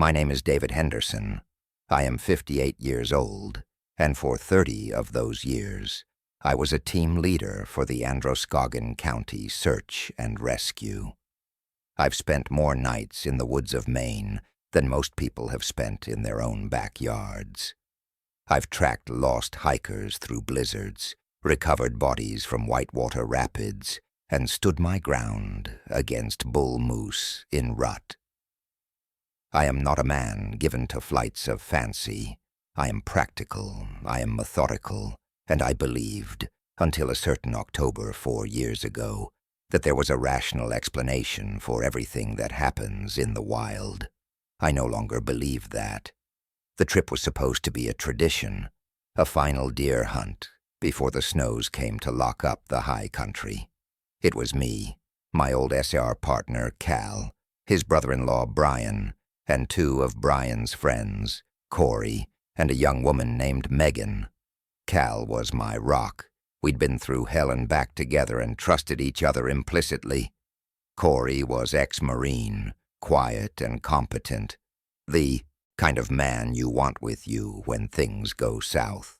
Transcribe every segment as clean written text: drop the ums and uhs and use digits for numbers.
My name is David Henderson. I am 58 years old, and for 30 of those years, I was a team leader for the Androscoggin County Search and Rescue. I've spent more nights in the woods of Maine than most people have spent in their own backyards. I've tracked lost hikers through blizzards, recovered bodies from whitewater rapids, and stood my ground against bull moose in rut. I am not a man given to flights of fancy. I am practical, I am methodical, and I believed, until a certain October 4 years ago, that there was a rational explanation for everything that happens in the wild. I no longer believe that. The trip was supposed to be a tradition, a final deer hunt before the snows came to lock up the high country. It was me, my old SR partner Cal, his brother-in-law Brian, and 2 of Brian's friends, Corey, and a young woman named Megan. Cal was my rock. We'd been through hell and back together and trusted each other implicitly. Corey was ex-Marine, quiet and competent, the kind of man you want with you when things go south.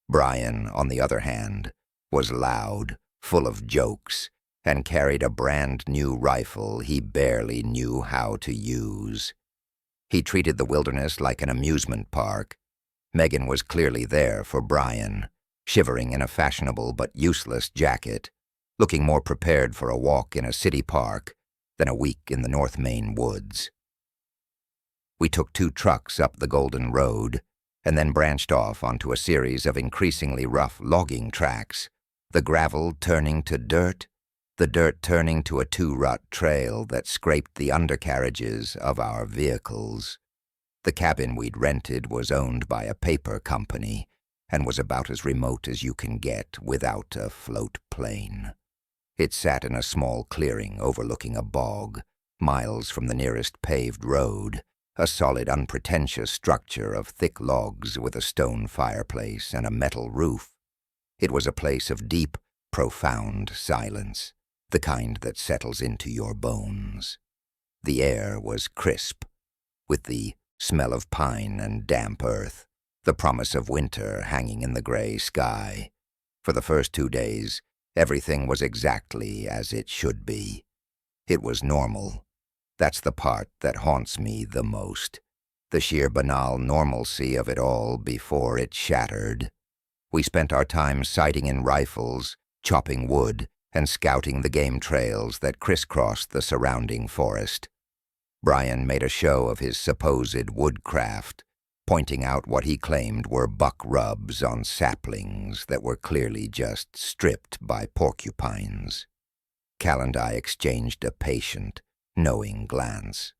Brian, on the other hand, was loud, full of jokes, and carried a brand-new rifle he barely knew how to use. He treated the wilderness like an amusement park. Megan was clearly there for Brian, shivering in a fashionable but useless jacket, looking more prepared for a walk in a city park than a week in the North Maine woods. We took 2 trucks up the Golden Road and then branched off onto a series of increasingly rough logging tracks, the gravel turning to dirt, the dirt turning to a 2-rut trail that scraped the undercarriages of our vehicles. The cabin we'd rented was owned by a paper company and was about as remote as you can get without a float plane. It sat in a small clearing overlooking a bog, miles from the nearest paved road, a solid, unpretentious structure of thick logs with a stone fireplace and a metal roof. It was a place of deep, profound silence, the kind that settles into your bones. The air was crisp, with the smell of pine and damp earth, the promise of winter hanging in the gray sky. For the first 2 days, everything was exactly as it should be. It was normal. That's the part that haunts me the most, the sheer banal normalcy of it all before it shattered. We spent our time sighting in rifles, chopping wood, and scouting the game trails that crisscrossed the surrounding forest. Brian made a show of his supposed woodcraft, pointing out what he claimed were buck rubs on saplings that were clearly just stripped by porcupines. Cal and I exchanged a patient, knowing glance.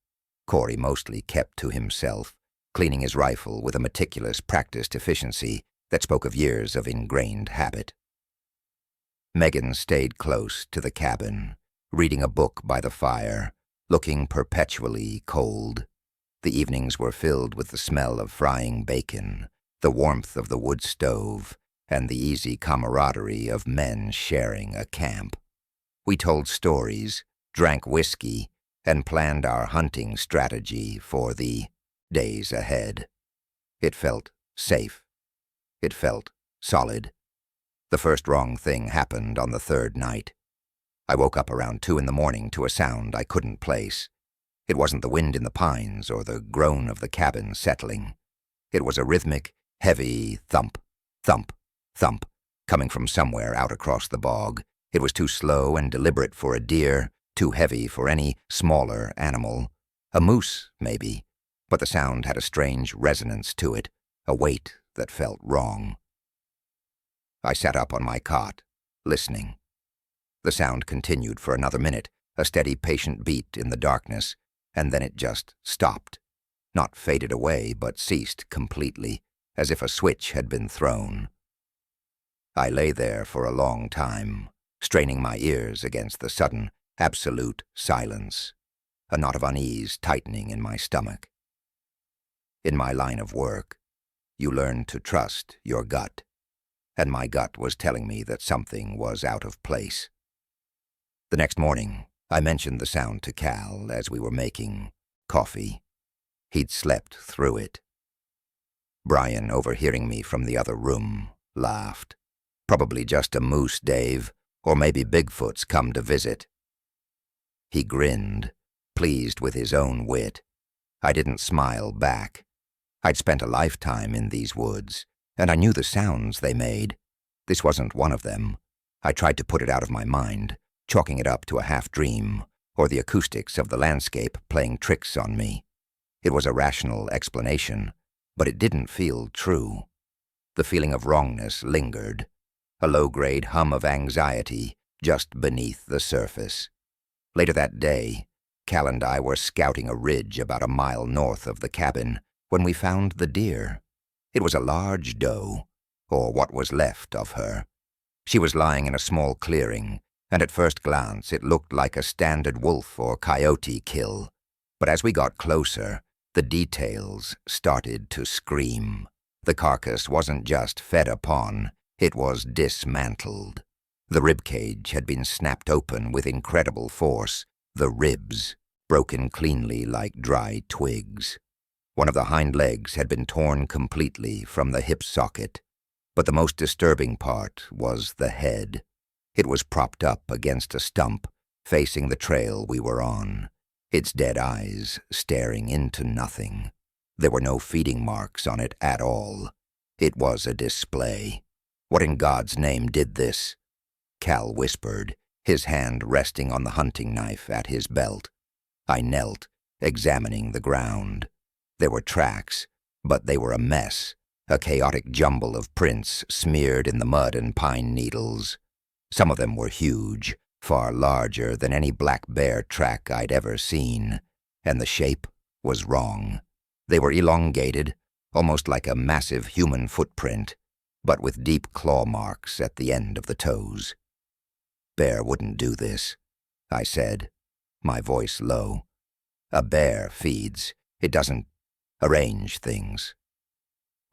Corey mostly kept to himself, cleaning his rifle with a meticulous, practiced efficiency that spoke of years of ingrained habit. Megan stayed close to the cabin, reading a book by the fire, looking perpetually cold. The evenings were filled with the smell of frying bacon, the warmth of the wood stove, and the easy camaraderie of men sharing a camp. We told stories, drank whiskey, and planned our hunting strategy for the days ahead. It felt safe. It felt solid. The first wrong thing happened on the 3rd night. I woke up around 2 in the morning to a sound I couldn't place. It wasn't the wind in the pines or the groan of the cabin settling. It was a rhythmic, heavy thump, thump, thump, coming from somewhere out across the bog. It was too slow and deliberate for a deer, too heavy for any smaller animal. A moose, maybe, but the sound had a strange resonance to it, a weight that felt wrong. I sat up on my cot, listening. The sound continued for another minute, a steady, patient beat in the darkness, and then it just stopped. Not faded away, but ceased completely, as if a switch had been thrown. I lay there for a long time, straining my ears against the sudden, absolute silence, a knot of unease tightening in my stomach. In my line of work, you learn to trust your gut, and my gut was telling me that something was out of place. The next morning, I mentioned the sound to Cal as we were making coffee. He'd slept through it. Brian, overhearing me from the other room, laughed. Probably just a moose, Dave, or maybe Bigfoot's come to visit. He grinned, pleased with his own wit. I didn't smile back. I'd spent a lifetime in these woods, and I knew the sounds they made. This wasn't one of them. I tried to put it out of my mind, chalking it up to a half-dream, or the acoustics of the landscape playing tricks on me. It was a rational explanation, but it didn't feel true. The feeling of wrongness lingered, a low-grade hum of anxiety just beneath the surface. Later that day, Cal and I were scouting a ridge about a mile north of the cabin when we found the deer. It was a large doe, or what was left of her. She was lying in a small clearing, and at first glance it looked like a standard wolf or coyote kill. But as we got closer, the details started to scream. The carcass wasn't just fed upon, it was dismantled. The ribcage had been snapped open with incredible force, the ribs broken cleanly like dry twigs. One of the hind legs had been torn completely from the hip socket, but the most disturbing part was the head. It was propped up against a stump, facing the trail we were on, its dead eyes staring into nothing. There were no feeding marks on it at all. It was a display. What in God's name did this? Cal whispered, his hand resting on the hunting knife at his belt. I knelt, examining the ground. There were tracks, but they were a mess, a chaotic jumble of prints smeared in the mud and pine needles. Some of them were huge, far larger than any black bear track I'd ever seen, and the shape was wrong. They were elongated, almost like a massive human footprint, but with deep claw marks at the end of the toes. Bear wouldn't do this, I said, my voice low. A bear feeds. It doesn't arrange things.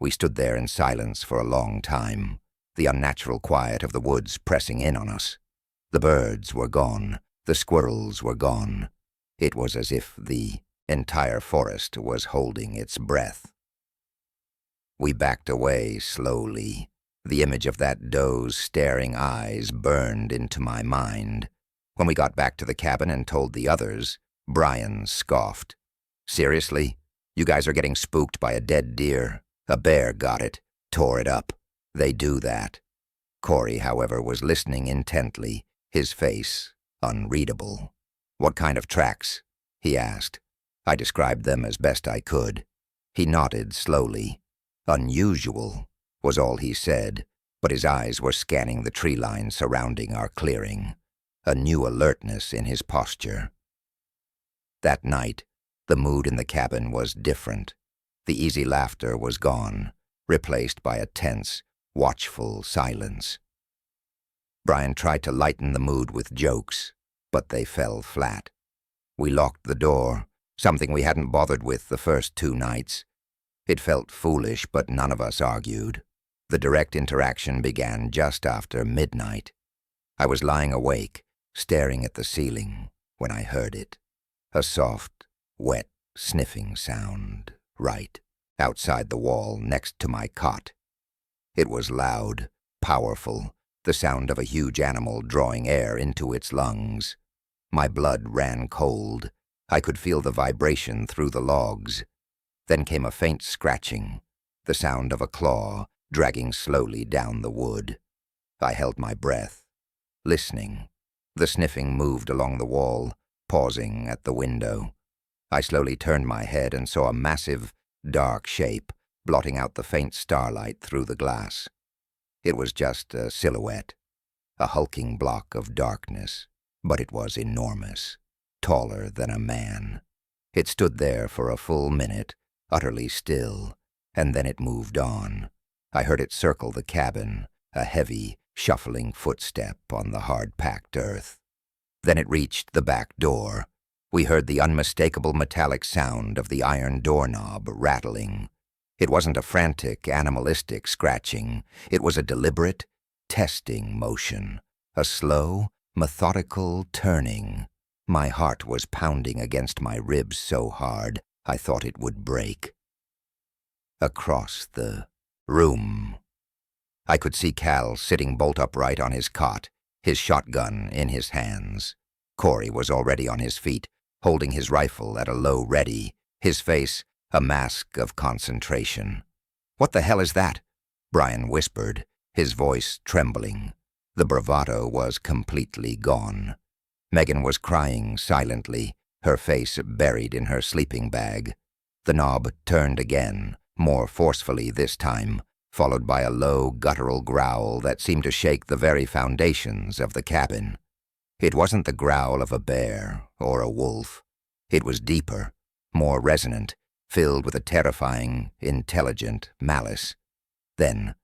We stood there in silence for a long time, the unnatural quiet of the woods pressing in on us. The birds were gone. The squirrels were gone. It was as if the entire forest was holding its breath. We backed away slowly. The image of that doe's staring eyes burned into my mind. When we got back to the cabin and told the others, Brian scoffed. Seriously? You guys are getting spooked by a dead deer? A bear got it, tore it up. They do that. Corey, however, was listening intently, his face unreadable. What kind of tracks? He asked. I described them as best I could. He nodded slowly. Unusual was all he said, but his eyes were scanning the tree line surrounding our clearing, a new alertness in his posture. That night, the mood in the cabin was different. The easy laughter was gone, replaced by a tense, watchful silence. Brian tried to lighten the mood with jokes, but they fell flat. We locked the door, something we hadn't bothered with the first 2 nights. It felt foolish, but none of us argued. The direct interaction began just after midnight. I was lying awake, staring at the ceiling, when I heard it. A soft, wet, sniffing sound, right outside the wall next to my cot. It was loud, powerful, the sound of a huge animal drawing air into its lungs. My blood ran cold. I could feel the vibration through the logs. Then came a faint scratching, the sound of a claw dragging slowly down the wood. I held my breath, listening. The sniffing moved along the wall, pausing at the window. I slowly turned my head and saw a massive, dark shape blotting out the faint starlight through the glass. It was just a silhouette, a hulking block of darkness, but it was enormous, taller than a man. It stood there for a full minute, utterly still, and then it moved on. I heard it circle the cabin, a heavy, shuffling footstep on the hard-packed earth. Then it reached the back door. We heard the unmistakable metallic sound of the iron doorknob rattling. It wasn't a frantic, animalistic scratching. It was a deliberate, testing motion, a slow, methodical turning. My heart was pounding against my ribs so hard I thought it would break. Across the room, I could see Cal sitting bolt upright on his cot, his shotgun in his hands. Corey was already on his feet, holding his rifle at a low ready, his face a mask of concentration. "What the hell is that?" Brian whispered, his voice trembling. The bravado was completely gone. Megan was crying silently, her face buried in her sleeping bag. The knob turned again, more forcefully this time, followed by a low, guttural growl that seemed to shake the very foundations of the cabin. It wasn't the growl of a bear or a wolf. It was deeper, more resonant, filled with a terrifying, intelligent malice. Then,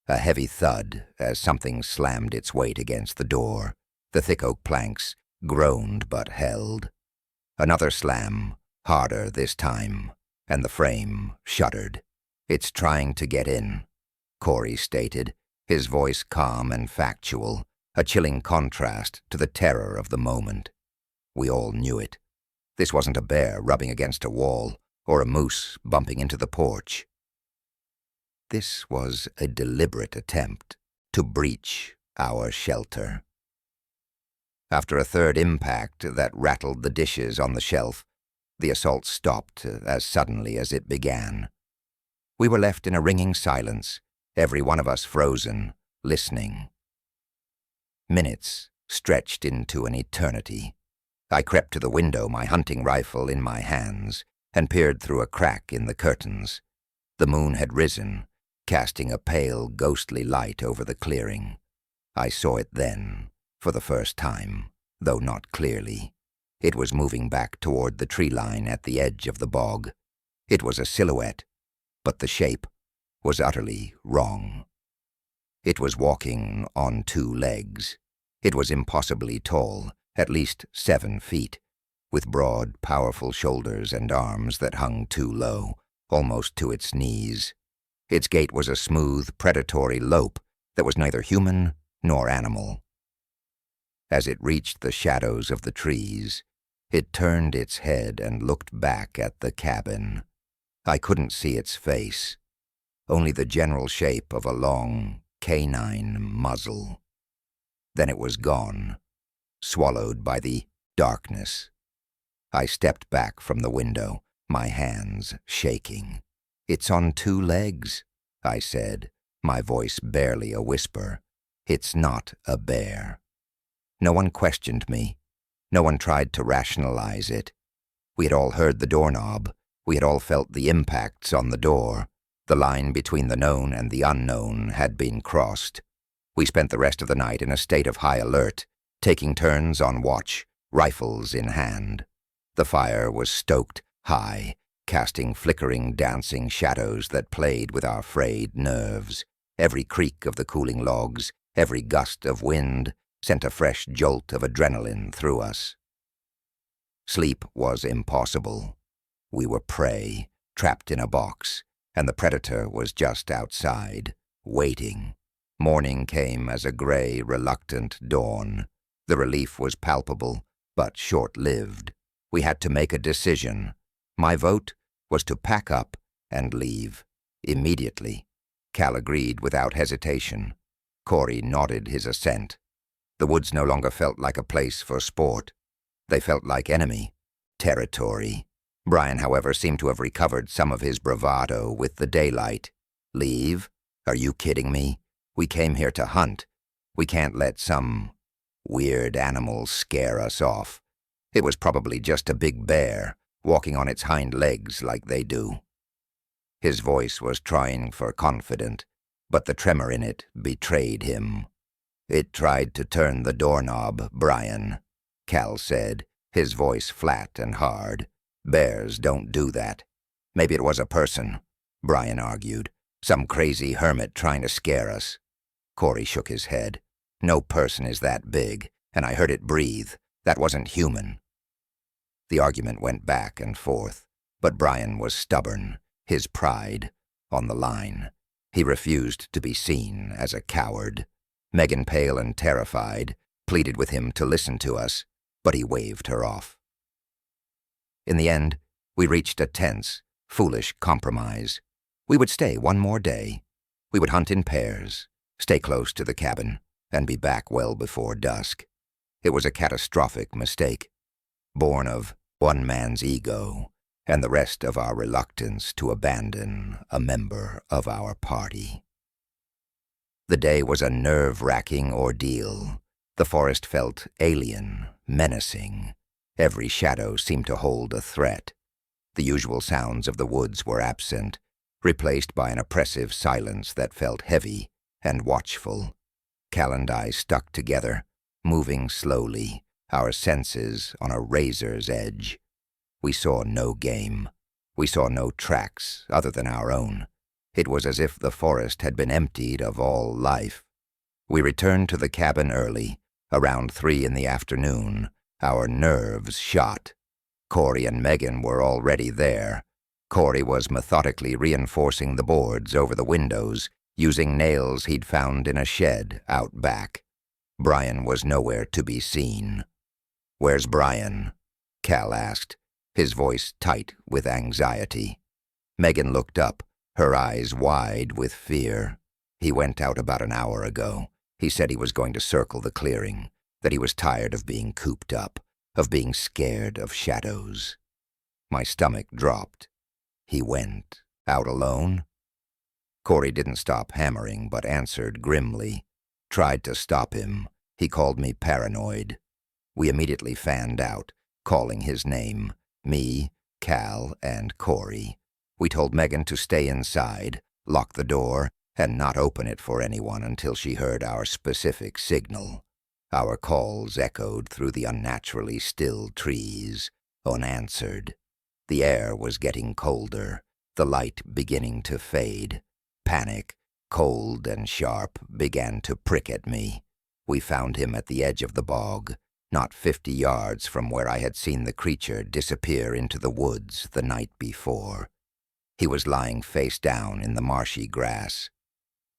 a heavy thud as something slammed its weight against the door. The thick oak planks groaned but held. Another slam, harder this time, and the frame shuddered. "It's trying to get in," Corey stated, his voice calm and factual, a chilling contrast to the terror of the moment. We all knew it. This wasn't a bear rubbing against a wall, or a moose bumping into the porch. This was a deliberate attempt to breach our shelter. After a third impact that rattled the dishes on the shelf, the assault stopped as suddenly as it began. We were left in a ringing silence, every one of us frozen, listening. Minutes stretched into an eternity. I crept to the window, my hunting rifle in my hands, and peered through a crack in the curtains. The moon had risen, casting a pale, ghostly light over the clearing. I saw it then, for the first time, though not clearly. It was moving back toward the tree line at the edge of the bog. It was a silhouette, but the shape was utterly wrong. It was walking on two legs. It was impossibly tall, at least 7 feet, with broad, powerful shoulders and arms that hung too low, almost to its knees. Its gait was a smooth, predatory lope that was neither human nor animal. As it reached the shadows of the trees, it turned its head and looked back at the cabin. I couldn't see its face, only the general shape of a long, canine muzzle. Then it was gone, swallowed by the darkness. I stepped back from the window, my hands shaking. "It's on 2 legs, I said, my voice barely a whisper. "It's not a bear." No one questioned me. No one tried to rationalize it. We had all heard the doorknob. We had all felt the impacts on the door. The line between the known and the unknown had been crossed. We spent the rest of the night in a state of high alert, taking turns on watch, rifles in hand. The fire was stoked high, casting flickering, dancing shadows that played with our frayed nerves. Every creak of the cooling logs, every gust of wind, sent a fresh jolt of adrenaline through us. Sleep was impossible. We were prey, trapped in a box, and the predator was just outside, waiting. Morning came as a gray, reluctant dawn. The relief was palpable, but short-lived. We had to make a decision. My vote was to pack up and leave, immediately. Cal agreed without hesitation. Corey nodded his assent. The woods no longer felt like a place for sport. They felt like enemy territory. Brian, however, seemed to have recovered some of his bravado with the daylight. "Leave? Are you kidding me? We came here to hunt. We can't let some weird animal scare us off. It was probably just a big bear, walking on its hind legs like they do." His voice was trying for confident, but the tremor in it betrayed him. "It tried to turn the doorknob, Brian," Cal said, his voice flat and hard. "Bears don't do that." "Maybe it was a person," Brian argued. "Some crazy hermit trying to scare us." Corey shook his head. "No person is that big, and I heard it breathe. That wasn't human." The argument went back and forth, but Brian was stubborn, his pride on the line. He refused to be seen as a coward. Megan, pale and terrified, pleaded with him to listen to us, but he waved her off. In the end, We reached a tense, foolish compromise. We would stay one more day. We would hunt in pairs, stay close to the cabin, and be back well before dusk. It was a catastrophic mistake, born of one man's ego and the rest of our reluctance to abandon a member of our party. The day was a nerve-wracking ordeal. The forest felt alien, menacing. Every shadow seemed to hold a threat. The usual sounds of the woods were absent, replaced by an oppressive silence that felt heavy and watchful. Cal and I stuck together, moving slowly, our senses on a razor's edge. We saw no game. We saw no tracks other than our own. It was as if the forest had been emptied of all life. We returned to the cabin early, around 3 in the afternoon, our nerves shot. Corey and Megan were already there. Corey was methodically reinforcing the boards over the windows, using nails he'd found in a shed out back. Brian was nowhere to be seen. "Where's Brian?" Cal asked, his voice tight with anxiety. Megan looked up, her eyes wide with fear. "He went out about an hour ago. He said he was going to circle the clearing, that he was tired of being cooped up, of being scared of shadows." My stomach dropped. "He went out alone?" Corey didn't stop hammering, but answered grimly. "Tried to stop him. He called me paranoid." We immediately fanned out, calling his name. Me, Cal, and Corey. We told Megan to stay inside, lock the door, and not open it for anyone until she heard our specific signal. Our calls echoed through the unnaturally still trees, unanswered. The air was getting colder, the light beginning to fade. Panic, cold and sharp, began to prick at me. We found him at the edge of the bog, not 50 yards from where I had seen the creature disappear into the woods the night before. He was lying face down in the marshy grass.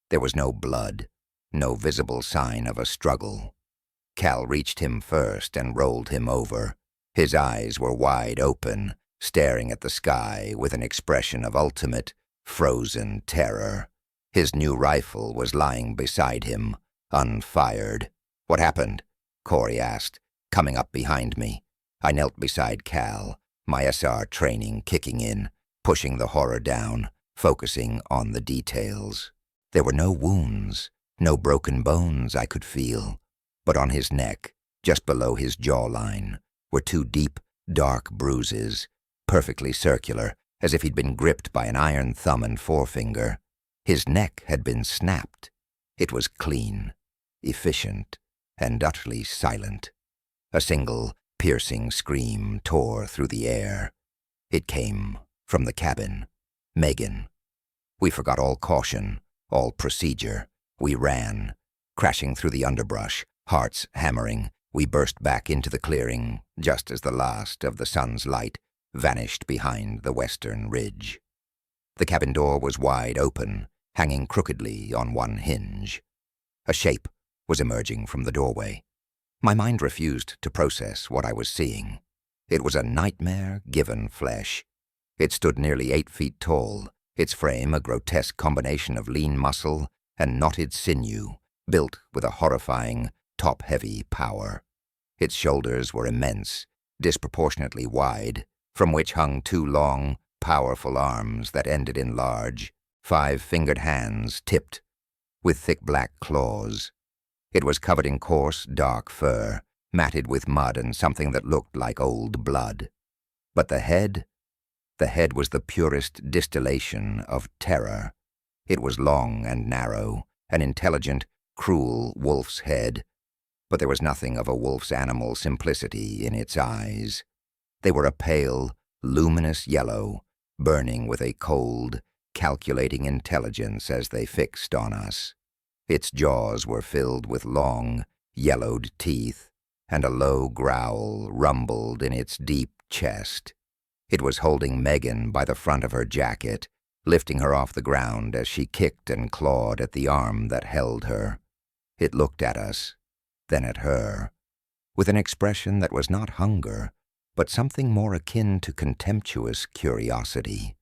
There was no blood, no visible sign of a struggle. Cal reached him first and rolled him over. His eyes were wide open, staring at the sky with an expression of ultimate, frozen terror. His new rifle was lying beside him, unfired. "What happened?" Corey asked, coming up behind me. I knelt beside Cal, my SR training kicking in, pushing the horror down, focusing on the details. There were no wounds, no broken bones I could feel, but on his neck, just below his jawline, were 2 deep, dark bruises, perfectly circular, as if he'd been gripped by an iron thumb and forefinger. His neck had been snapped. It was clean, efficient, and utterly silent. A single, piercing scream tore through the air. It came from the cabin. Megan. We forgot all caution, all procedure. We ran, crashing through the underbrush, hearts hammering. We burst back into the clearing, just as the last of the sun's light vanished behind the western ridge. The cabin door was wide open, hanging crookedly on one hinge. A shape was emerging from the doorway. My mind refused to process what I was seeing. It was a nightmare given flesh. It stood nearly 8 feet tall, its frame a grotesque combination of lean muscle and knotted sinew, built with a horrifying, top-heavy power. Its shoulders were immense, disproportionately wide, from which hung 2 long, powerful arms that ended in large, 5-fingered hands tipped with thick black claws. It was covered in coarse, dark fur, matted with mud and something that looked like old blood. But the head was the purest distillation of terror. It was long and narrow, an intelligent, cruel wolf's head, but there was nothing of a wolf's animal simplicity in its eyes. They were a pale, luminous yellow, burning with a cold, calculating intelligence as they fixed on us. Its jaws were filled with long, yellowed teeth, and a low growl rumbled in its deep chest. It was holding Megan by the front of her jacket, lifting her off the ground as she kicked and clawed at the arm that held her. It looked at us, then at her, with an expression that was not hunger, but something more akin to contemptuous curiosity.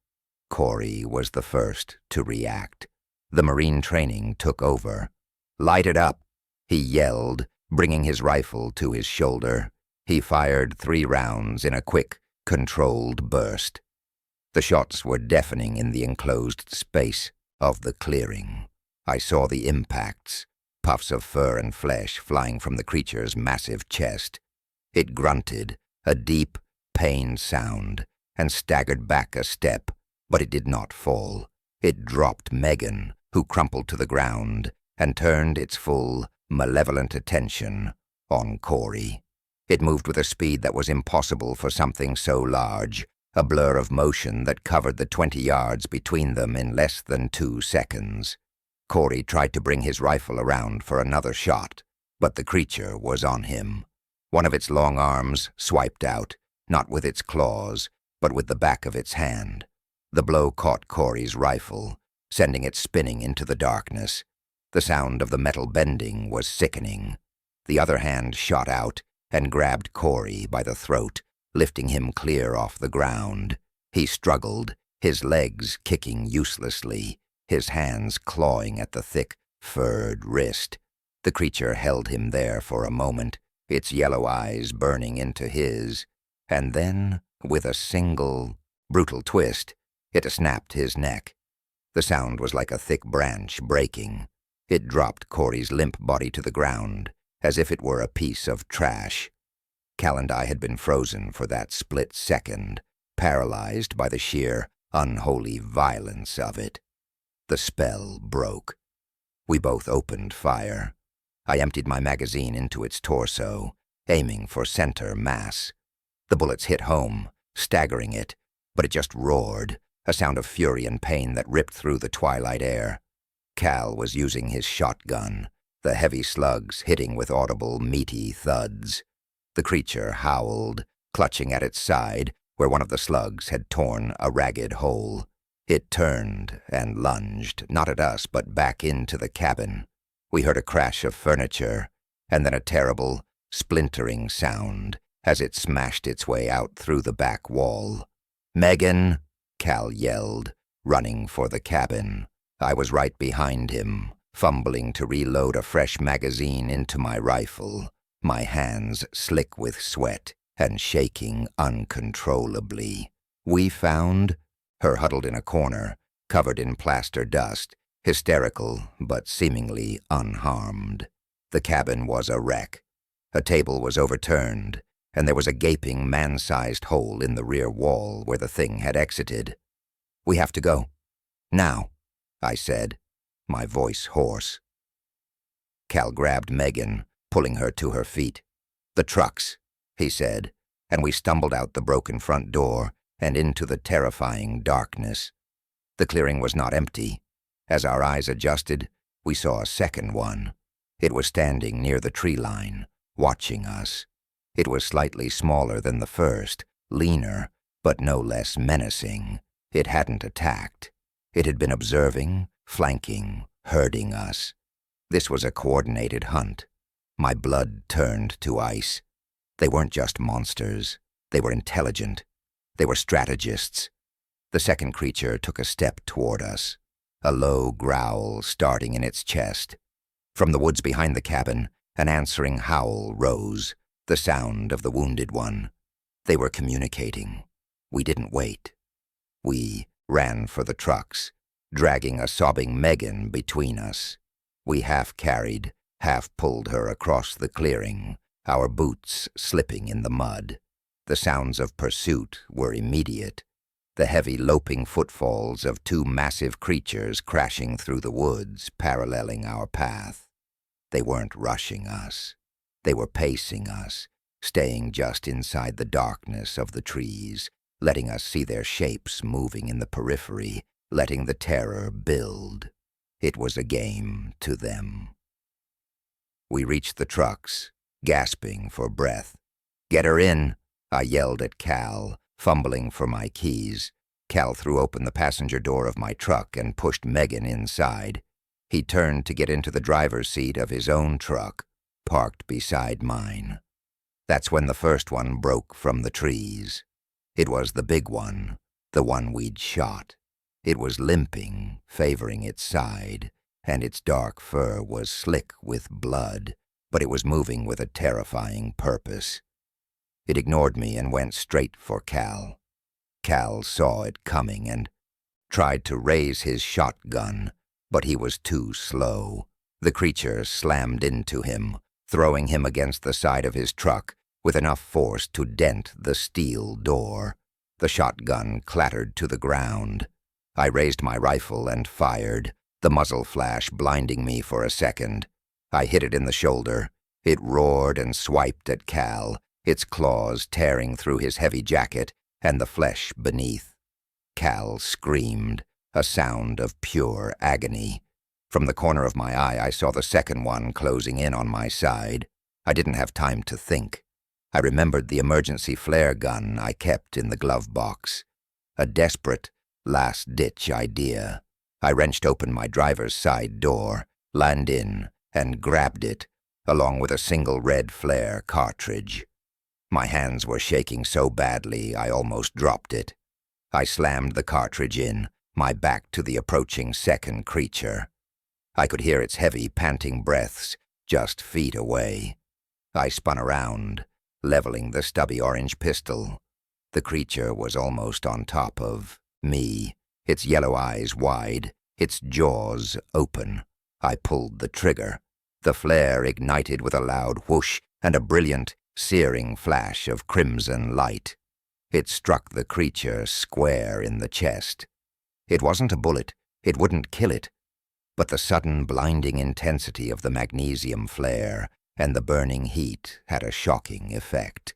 Corey was the first to react. The Marine training took over. "Light it up," he yelled, bringing his rifle to his shoulder. He fired 3 rounds in a quick, controlled burst. The shots were deafening in the enclosed space of the clearing. I saw the impacts, puffs of fur and flesh flying from the creature's massive chest. It grunted, a deep, pained sound, and staggered back a step, but it did not fall. It dropped Megan, who crumpled to the ground, and turned its full, malevolent attention on Corey. It moved with a speed that was impossible for something so large, a blur of motion that covered the 20 yards between them in less than 2 seconds. Corey tried to bring his rifle around for another shot, but the creature was on him. One of its long arms swiped out, not with its claws, but with the back of its hand. The blow caught Corey's rifle, sending it spinning into the darkness. The sound of the metal bending was sickening. The other hand shot out and grabbed Corey by the throat, lifting him clear off the ground. He struggled, his legs kicking uselessly, his hands clawing at the thick, furred wrist. The creature held him there for a moment, its yellow eyes burning into his, and then, with a single, brutal twist, it snapped his neck. The sound was like a thick branch breaking. It dropped Corey's limp body to the ground, as if it were a piece of trash. Cal and I had been frozen for that split second, paralyzed by the sheer, unholy violence of it. The spell broke. We both opened fire. I emptied my magazine into its torso, aiming for center mass. The bullets hit home, staggering it, but it just roared, a sound of fury and pain that ripped through the twilight air. Cal was using his shotgun, the heavy slugs hitting with audible, meaty thuds. The creature howled, clutching at its side, where one of the slugs had torn a ragged hole. It turned and lunged, not at us, but back into the cabin. We heard a crash of furniture, and then a terrible, splintering sound as it smashed its way out through the back wall. "Megan!" Cal yelled, running for the cabin. I was right behind him, fumbling to reload a fresh magazine into my rifle, my hands slick with sweat and shaking uncontrollably. We found her huddled in a corner, covered in plaster dust, hysterical but seemingly unharmed. The cabin was a wreck. A table was overturned, and there was a gaping man-sized hole in the rear wall where the thing had exited. "We have to go. Now," I said, my voice hoarse. Cal grabbed Megan, pulling her to her feet. "The trucks," he said, and we stumbled out the broken front door and into the terrifying darkness. The clearing was not empty. As our eyes adjusted, we saw a second one. It was standing near the tree line, watching us. It was slightly smaller than the first, leaner, but no less menacing. It hadn't attacked. It had been observing, flanking, herding us. This was a coordinated hunt. My blood turned to ice. They weren't just monsters. They were intelligent. They were strategists. The second creature took a step toward us, a low growl starting in its chest. From the woods behind the cabin, an answering howl rose, the sound of the wounded one. They were communicating. We didn't wait. We ran for the trucks, dragging a sobbing Megan between us. We half-carried, half-pulled her across the clearing, our boots slipping in the mud. The sounds of pursuit were immediate, the heavy loping footfalls of 2 massive creatures crashing through the woods, paralleling our path. They weren't rushing us. They were pacing us, staying just inside the darkness of the trees, letting us see their shapes moving in the periphery, letting the terror build. It was a game to them. We reached the trucks, gasping for breath. "Get her in," I yelled at Cal, fumbling for my keys. Cal threw open the passenger door of my truck and pushed Megan inside. He turned to get into the driver's seat of his own truck, parked beside mine. That's when the first one broke from the trees. It was the big one, the one we'd shot. It was limping, favoring its side, and its dark fur was slick with blood, but it was moving with a terrifying purpose. It ignored me and went straight for Cal. Cal saw it coming and tried to raise his shotgun, but he was too slow. The creature slammed into him, throwing him against the side of his truck with enough force to dent the steel door. The shotgun clattered to the ground. I raised my rifle and fired, the muzzle flash blinding me for a second. I hit it in the shoulder. It roared and swiped at Cal, its claws tearing through his heavy jacket and the flesh beneath. Cal screamed, a sound of pure agony. From the corner of my eye, I saw the second one closing in on my side. I didn't have time to think. I remembered the emergency flare gun I kept in the glove box. A desperate, last-ditch idea. I wrenched open my driver's side door, leaned in, and grabbed it, along with a single red flare cartridge. My hands were shaking so badly I almost dropped it. I slammed the cartridge in, my back to the approaching second creature. I could hear its heavy, panting breaths just feet away. I spun around, leveling the stubby orange pistol. The creature was almost on top of me, its yellow eyes wide, its jaws open. I pulled the trigger. The flare ignited with a loud whoosh and a brilliant, searing flash of crimson light. It struck the creature square in the chest. It wasn't a bullet. It wouldn't kill it. But the sudden blinding intensity of the magnesium flare and the burning heat had a shocking effect.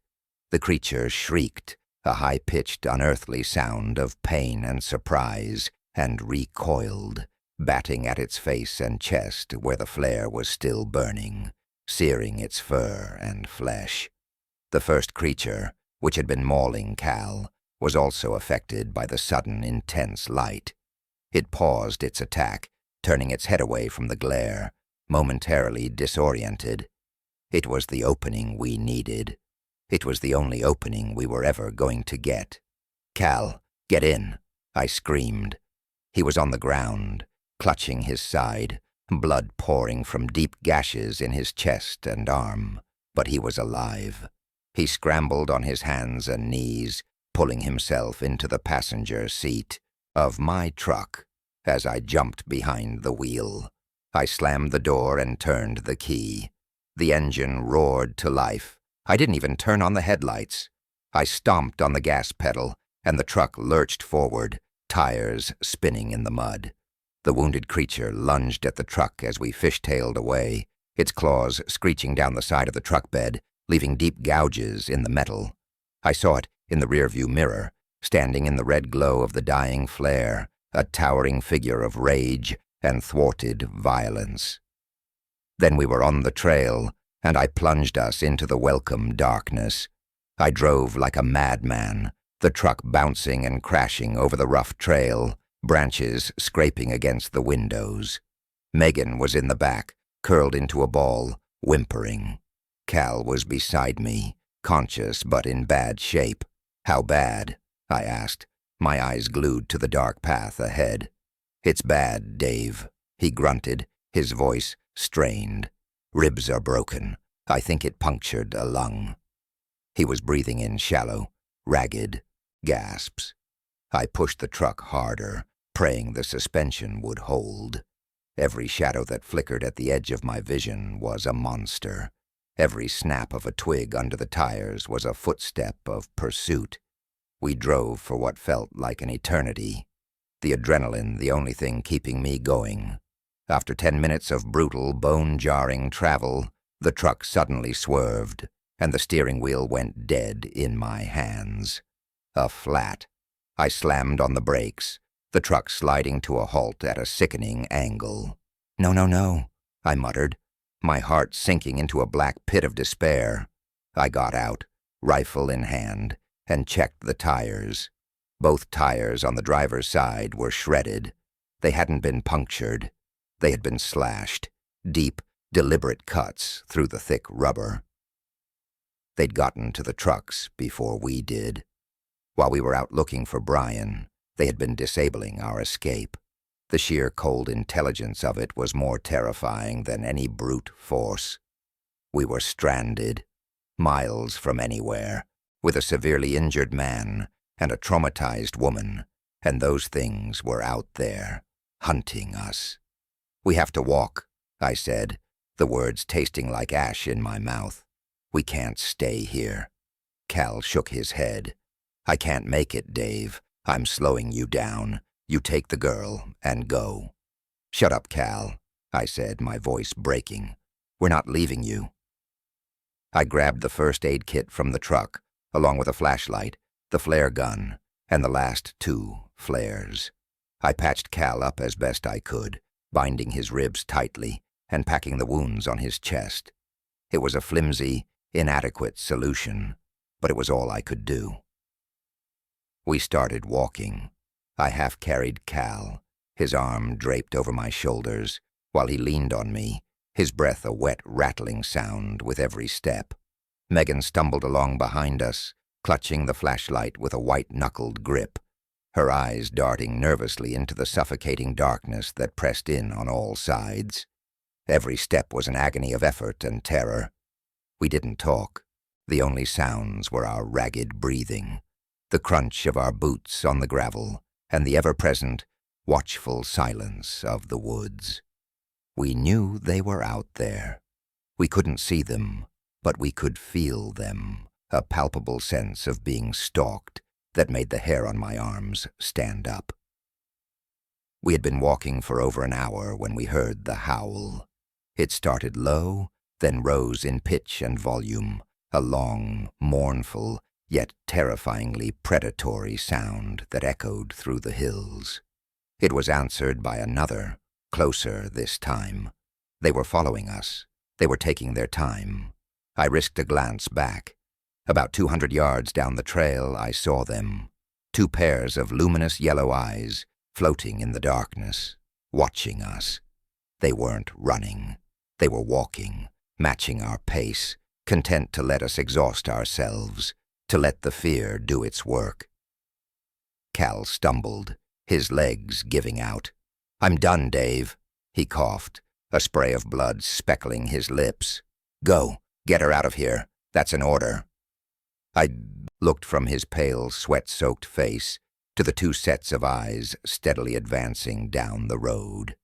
The creature shrieked, a high-pitched, unearthly sound of pain and surprise, and recoiled, batting at its face and chest where the flare was still burning, searing its fur and flesh. The first creature, which had been mauling Cal, was also affected by the sudden, intense light. It paused its attack, turning its head away from the glare, momentarily disoriented. It was the opening we needed. It was the only opening we were ever going to get. "Cal, get in," I screamed. He was on the ground, clutching his side, blood pouring from deep gashes in his chest and arm, but he was alive. He scrambled on his hands and knees, pulling himself into the passenger seat of my truck as I jumped behind the wheel. I slammed the door and turned the key. The engine roared to life. I didn't even turn on the headlights. I stomped on the gas pedal, and the truck lurched forward, tires spinning in the mud. The wounded creature lunged at the truck as we fishtailed away, its claws screeching down the side of the truck bed, leaving deep gouges in the metal. I saw it in the rearview mirror, standing in the red glow of the dying flare, a towering figure of rage and thwarted violence. Then we were on the trail, and I plunged us into the welcome darkness. I drove like a madman, the truck bouncing and crashing over the rough trail, branches scraping against the windows. Megan was in the back, curled into a ball, whimpering. Cal was beside me, conscious but in bad shape. "How bad?" I asked, my eyes glued to the dark path ahead. "It's bad, Dave," he grunted, his voice strained. "Ribs are broken. I think it punctured a lung." He was breathing in shallow, ragged gasps. I pushed the truck harder, praying the suspension would hold. Every shadow that flickered at the edge of my vision was a monster. Every snap of a twig under the tires was a footstep of pursuit. We drove for what felt like an eternity, the adrenaline the only thing keeping me going. After 10 minutes of brutal, bone-jarring travel, the truck suddenly swerved, and the steering wheel went dead in my hands. A flat. I slammed on the brakes, the truck sliding to a halt at a sickening angle. "No, no, no," I muttered, my heart sinking into a black pit of despair. I got out, rifle in hand, and checked the tires. Both tires on the driver's side were shredded. They hadn't been punctured. They had been slashed, deep, deliberate cuts through the thick rubber. They'd gotten to the trucks before we did. While we were out looking for Brian, they had been disabling our escape. The sheer cold intelligence of it was more terrifying than any brute force. We were stranded, miles from anywhere, with a severely injured man and a traumatized woman, and those things were out there, hunting us. "We have to walk," I said, the words tasting like ash in my mouth. "We can't stay here." Cal shook his head. "I can't make it, Dave. I'm slowing you down. You take the girl and go." "Shut up, Cal," I said, my voice breaking. "We're not leaving you." I grabbed the first aid kit from the truck, along with a flashlight, the flare gun, and the last 2 flares. I patched Cal up as best I could, binding his ribs tightly and packing the wounds on his chest. It was a flimsy, inadequate solution, but it was all I could do. We started walking. I half-carried Cal, his arm draped over my shoulders, while he leaned on me, his breath a wet, rattling sound with every step. Megan stumbled along behind us, clutching the flashlight with a white-knuckled grip, her eyes darting nervously into the suffocating darkness that pressed in on all sides. Every step was an agony of effort and terror. We didn't talk. The only sounds were our ragged breathing, the crunch of our boots on the gravel, and the ever-present, watchful silence of the woods. We knew they were out there. We couldn't see them, but we could feel them, a palpable sense of being stalked that made the hair on my arms stand up. We had been walking for over an hour when we heard the howl. It started low, then rose in pitch and volume, a long, mournful, yet terrifyingly predatory sound that echoed through the hills. It was answered by another, closer this time. They were following us. They were taking their time. I risked a glance back. About 200 yards down the trail, I saw them. 2 pairs of luminous yellow eyes floating in the darkness, watching us. They weren't running. They were walking, matching our pace, content to let us exhaust ourselves, to let the fear do its work. Cal stumbled, his legs giving out. "I'm done, Dave," he coughed, a spray of blood speckling his lips. "Go, get her out of here. That's an order." I looked from his pale, sweat-soaked face to the 2 sets of eyes steadily advancing down the road.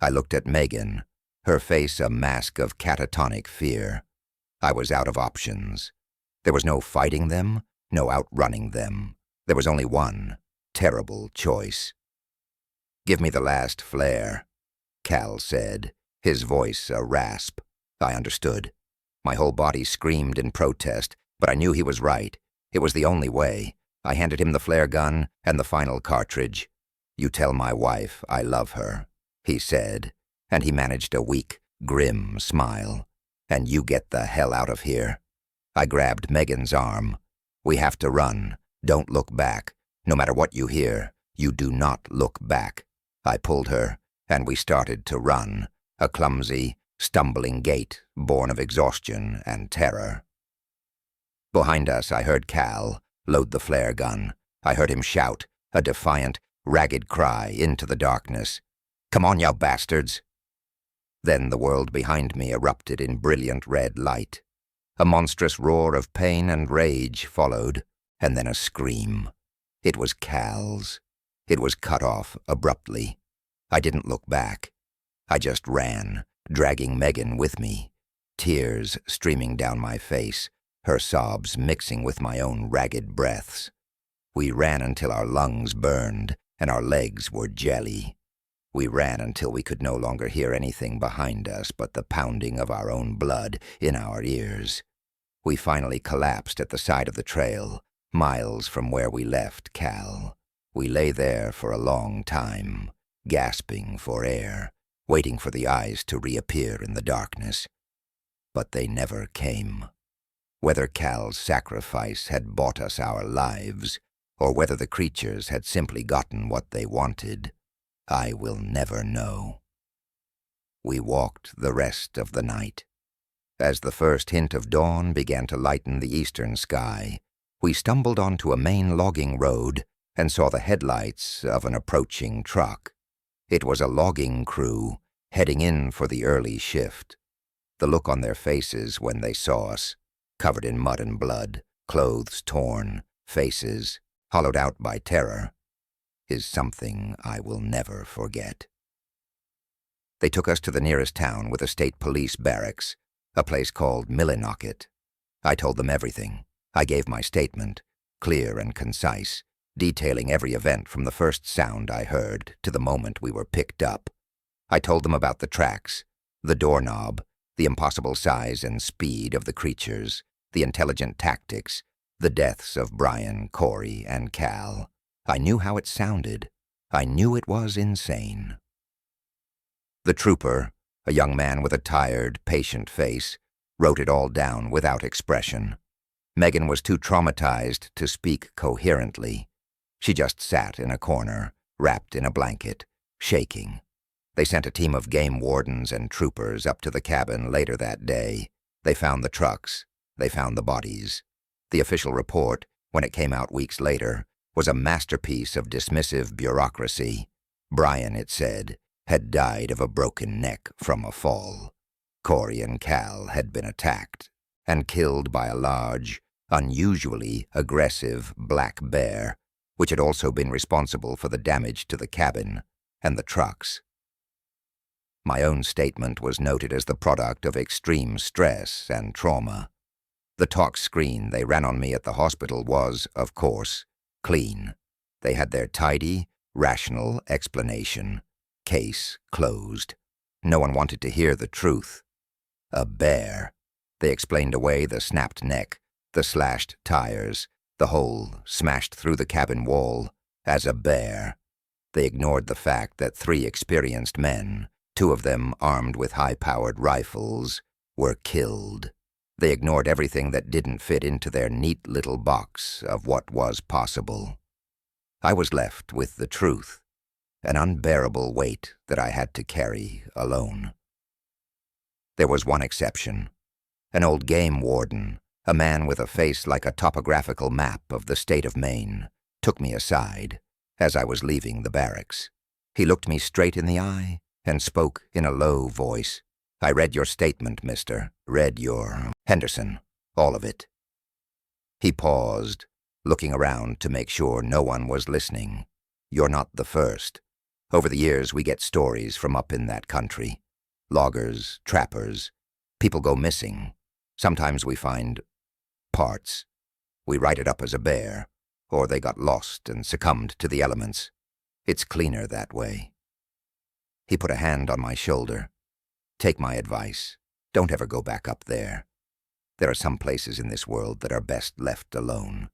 I looked at Megan, her face a mask of catatonic fear. I was out of options. There was no fighting them, no outrunning them. There was only one terrible choice. "Give me the last flare," Cal said, his voice a rasp. I understood. My whole body screamed in protest, but I knew he was right. It was the only way. I handed him the flare gun and the final cartridge. "You tell my wife I love her," he said, and he managed a weak, grim smile. "And you get the hell out of here." I grabbed Megan's arm. "We have to run. Don't look back. No matter what you hear, you do not look back." I pulled her, and we started to run, a clumsy, stumbling gait born of exhaustion and terror. Behind us, I heard Cal load the flare gun. I heard him shout, a defiant, ragged cry into the darkness. "Come on, you bastards!" Then the world behind me erupted in brilliant red light. A monstrous roar of pain and rage followed, and then a scream. It was Cal's. It was cut off abruptly. I didn't look back. I just ran, dragging Megan with me, tears streaming down my face, her sobs mixing with my own ragged breaths. We ran until our lungs burned and our legs were jelly. We ran until we could no longer hear anything behind us but the pounding of our own blood in our ears. We finally collapsed at the side of the trail, miles from where we left Cal. We lay there for a long time, gasping for air, waiting for the eyes to reappear in the darkness. But they never came. Whether Cal's sacrifice had bought us our lives, or whether the creatures had simply gotten what they wanted, I will never know. We walked the rest of the night, As the first hint of dawn began to lighten the eastern sky, we stumbled onto a main logging road and saw the headlights of an approaching truck. It was a logging crew heading in for the early shift. The look on their faces when they saw us, covered in mud and blood, clothes torn, faces hollowed out by terror, is something I will never forget. They took us to the nearest town with a state police barracks, a place called Millinocket. I told them everything. I gave my statement, clear and concise, detailing every event from the first sound I heard to the moment we were picked up. I told them about the tracks, the doorknob, the impossible size and speed of the creatures, the intelligent tactics, the deaths of Brian, Corey, and Cal. I knew how it sounded. I knew it was insane. The trooper, a young man with a tired, patient face, wrote it all down without expression. Megan was too traumatized to speak coherently. She just sat in a corner, wrapped in a blanket, shaking. They sent a team of game wardens and troopers up to the cabin later that day. They found the trucks. They found the bodies. The official report, when it came out weeks later, was a masterpiece of dismissive bureaucracy. Brian, it said, had died of a broken neck from a fall. Corey and Cal had been attacked and killed by a large, unusually aggressive black bear, which had also been responsible for the damage to the cabin and the trucks. My own statement was noted as the product of extreme stress and trauma. The talk screen they ran on me at the hospital was, of course, clean. They had their tidy, rational explanation. Case closed. No one wanted to hear the truth. A bear. They explained away the snapped neck, the slashed tires, the hole smashed through the cabin wall, as a bear. They ignored the fact that 3 experienced men, 2 of them armed with high-powered rifles, were killed. They ignored everything that didn't fit into their neat little box of what was possible. I was left with the truth, an unbearable weight that I had to carry alone. There was one exception. An old game warden, a man with a face like a topographical map of the state of Maine, took me aside as I was leaving the barracks. He looked me straight in the eye and spoke in a low voice. "I read your statement, mister. Read your Henderson. All of it." He paused, looking around to make sure no one was listening. "You're not the first. Over the years, we get stories from up in that country. Loggers, trappers, people go missing. Sometimes we find parts. We write it up as a bear, or they got lost and succumbed to the elements. It's cleaner that way." He put a hand on my shoulder. "Take my advice. Don't ever go back up there. There are some places in this world that are best left alone.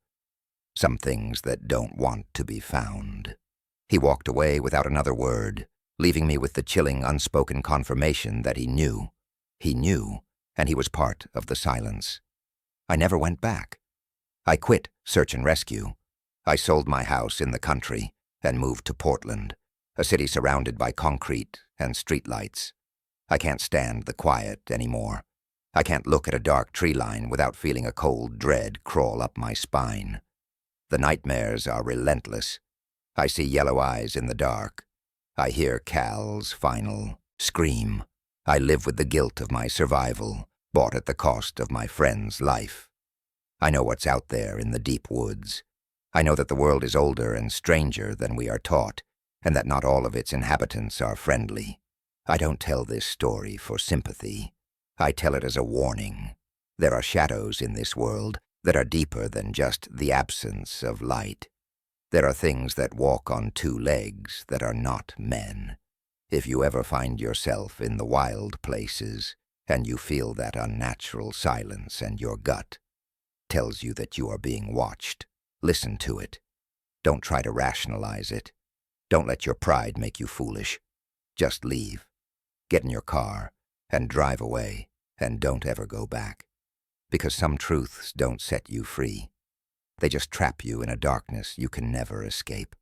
Some things that don't want to be found." He walked away without another word, leaving me with the chilling, unspoken confirmation that he knew. He knew, and he was part of the silence. I never went back. I quit search and rescue. I sold my house in the country and moved to Portland, a city surrounded by concrete and streetlights. I can't stand the quiet anymore. I can't look at a dark tree line without feeling a cold dread crawl up my spine. The nightmares are relentless. I see yellow eyes in the dark. I hear Cal's final scream. I live with the guilt of my survival, bought at the cost of my friend's life. I know what's out there in the deep woods. I know that the world is older and stranger than we are taught, and that not all of its inhabitants are friendly. I don't tell this story for sympathy. I tell it as a warning. There are shadows in this world that are deeper than just the absence of light. There are things that walk on 2 legs that are not men. If you ever find yourself in the wild places and you feel that unnatural silence and your gut tells you that you are being watched, listen to it. Don't try to rationalize it. Don't let your pride make you foolish. Just leave. Get in your car and drive away, and don't ever go back. Because some truths don't set you free. They just trap you in a darkness you can never escape.